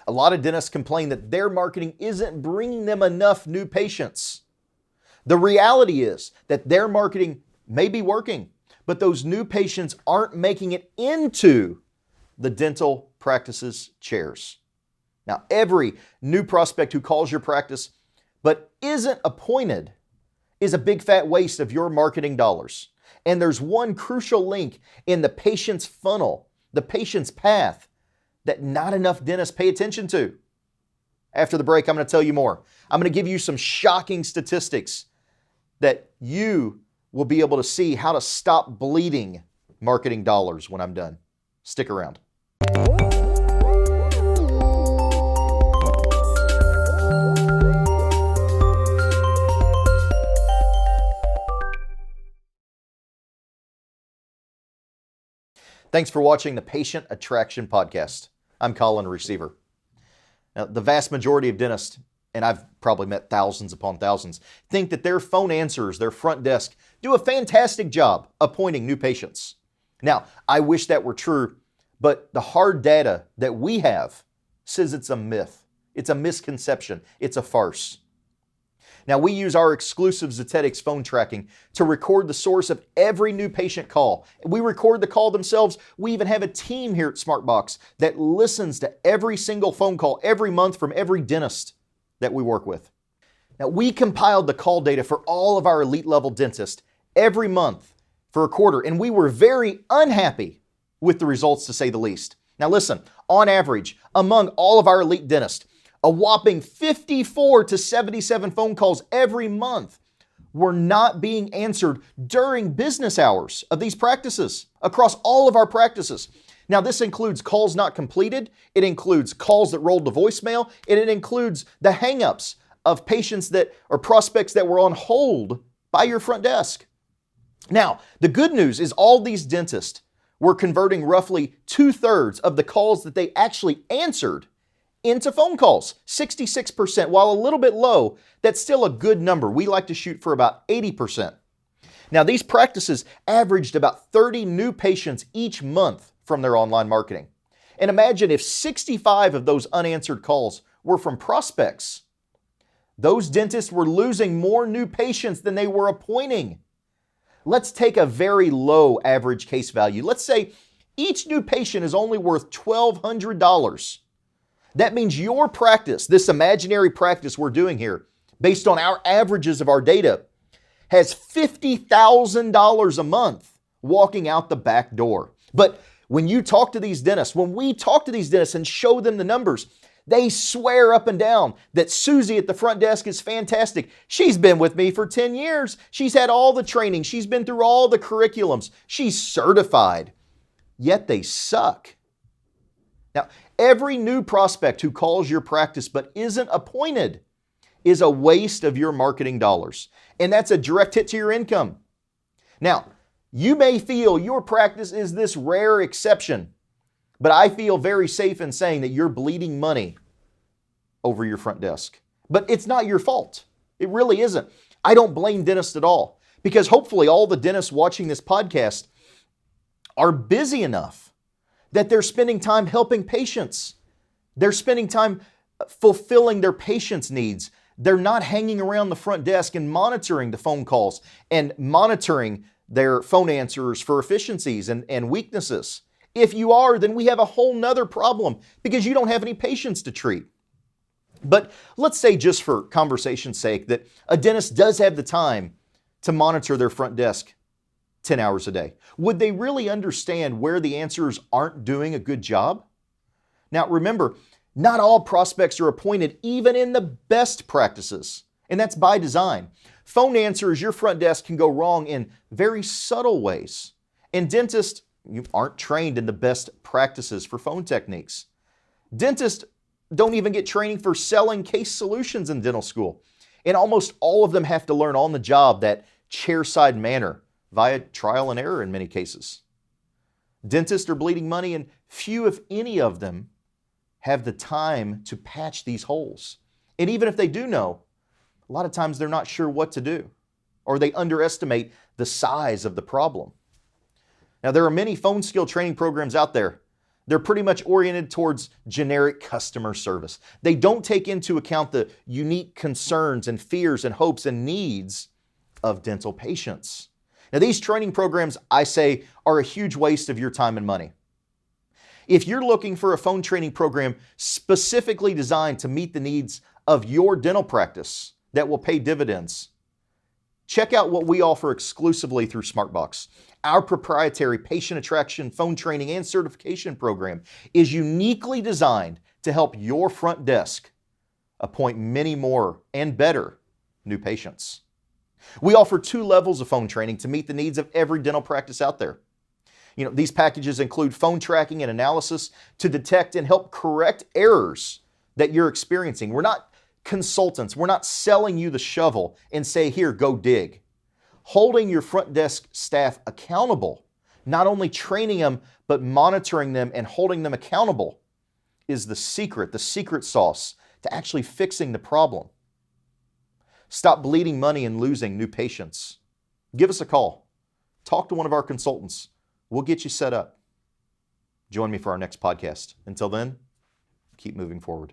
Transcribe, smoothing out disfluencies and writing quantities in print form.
A lot of dentists complain that their marketing isn't bringing them enough new patients. The reality is that their marketing may be working, but those new patients aren't making it into the dental practice's chairs. Now, every new prospect who calls your practice but isn't appointed is a big fat waste of your marketing dollars. And there's one crucial link in the patient's funnel, the patient's path, that not enough dentists pay attention to. After the break, I'm going to tell you more. I'm going to give you some shocking statistics that you will be able to see how to stop bleeding marketing dollars when I'm done. Stick around. Thanks for watching the Patient Attraction Podcast. I'm Colin Receiver. Now, the vast majority of dentists, and I've probably met thousands upon thousands, think that their phone answers, their front desk, do a fantastic job appointing new patients. Now, I wish that were true, but the hard data that we have says it's a myth. It's a misconception. It's a farce. Now, we use our exclusive Zetetics phone tracking to record the source of every new patient call. We record the call themselves. We even have a team here at SmartBox that listens to every single phone call every month from every dentist that we work with. Now, we compiled the call data for all of our elite level dentists every month for a quarter, and we were very unhappy with the results, to say the least. Now, listen, on average, among all of our elite dentists, a whopping 54 to 77 phone calls every month were not being answered during business hours of these practices across all of our practices. Now, this includes calls not completed. It includes calls that rolled to voicemail, and it includes the hangups of patients that or prospects that were on hold by your front desk. Now, the good news is all these dentists were converting roughly 2/3 of the calls that they actually answered into phone calls, 66%. While a little bit low, that's still a good number. We like to shoot for about 80%. Now, these practices averaged about 30 new patients each month from their online marketing. And imagine if 65 of those unanswered calls were from prospects. Those dentists were losing more new patients than they were appointing. Let's take a very low average case value. Let's say each new patient is only worth $1,200. That means your practice, this imaginary practice we're doing here, based on our averages of our data, has $50,000 a month walking out the back door. But when you talk to these dentists, when we talk to these dentists and show them the numbers, they swear up and down that Susie at the front desk is fantastic. She's been with me for 10 years. She's had all the training. She's been through all the curriculums. She's certified. Yet they suck. Now, every new prospect who calls your practice but isn't appointed is a waste of your marketing dollars. And that's a direct hit to your income. Now, you may feel your practice is this rare exception, but I feel very safe in saying that you're bleeding money over your front desk. But it's not your fault. It really isn't. I don't blame dentists at all, because hopefully all the dentists watching this podcast are busy enough that they're spending time helping patients. They're spending time fulfilling their patients' needs. They're not hanging around the front desk and monitoring the phone calls and monitoring their phone answers for efficiencies and weaknesses. If you are, then we have a whole nother problem because you don't have any patients to treat. But let's say, just for conversation's sake, that a dentist does have the time to monitor their front desk 10 hours a day. Would they really understand where the answers aren't doing a good job? Now, remember, not all prospects are appointed, even in the best practices, and that's by design. Phone answers, your front desk can go wrong in very subtle ways. And dentists, you aren't trained in the best practices for phone techniques. Dentists don't even get training for selling case solutions in dental school. And almost all of them have to learn on the job that chairside manner via trial and error in many cases. Dentists are bleeding money, and few, if any of them, have the time to patch these holes. And even if they do know, a lot of times they're not sure what to do, or they underestimate the size of the problem. Now, there are many phone skill training programs out there They're pretty much oriented towards generic customer service. They don't take into account the unique concerns and fears and hopes and needs of dental patients. Now, these training programs, I say, are a huge waste of your time and money. If you're looking for a phone training program specifically designed to meet the needs of your dental practice that will pay dividends, check out what we offer exclusively through SmartBox. Our proprietary patient attraction, phone training, and certification program is uniquely designed to help your front desk appoint many more and better new patients. We offer 2 levels of phone training to meet the needs of every dental practice out there. These packages include phone tracking and analysis to detect and help correct errors that you're experiencing. We're not consultants. We're not selling you the shovel and say, here, go dig. Holding your front desk staff accountable, not only training them, but monitoring them and holding them accountable is the secret sauce to actually fixing the problem. Stop bleeding money and losing new patients. Give us a call. Talk to one of our consultants. We'll get you set up. Join me for our next podcast. Until then, keep moving forward.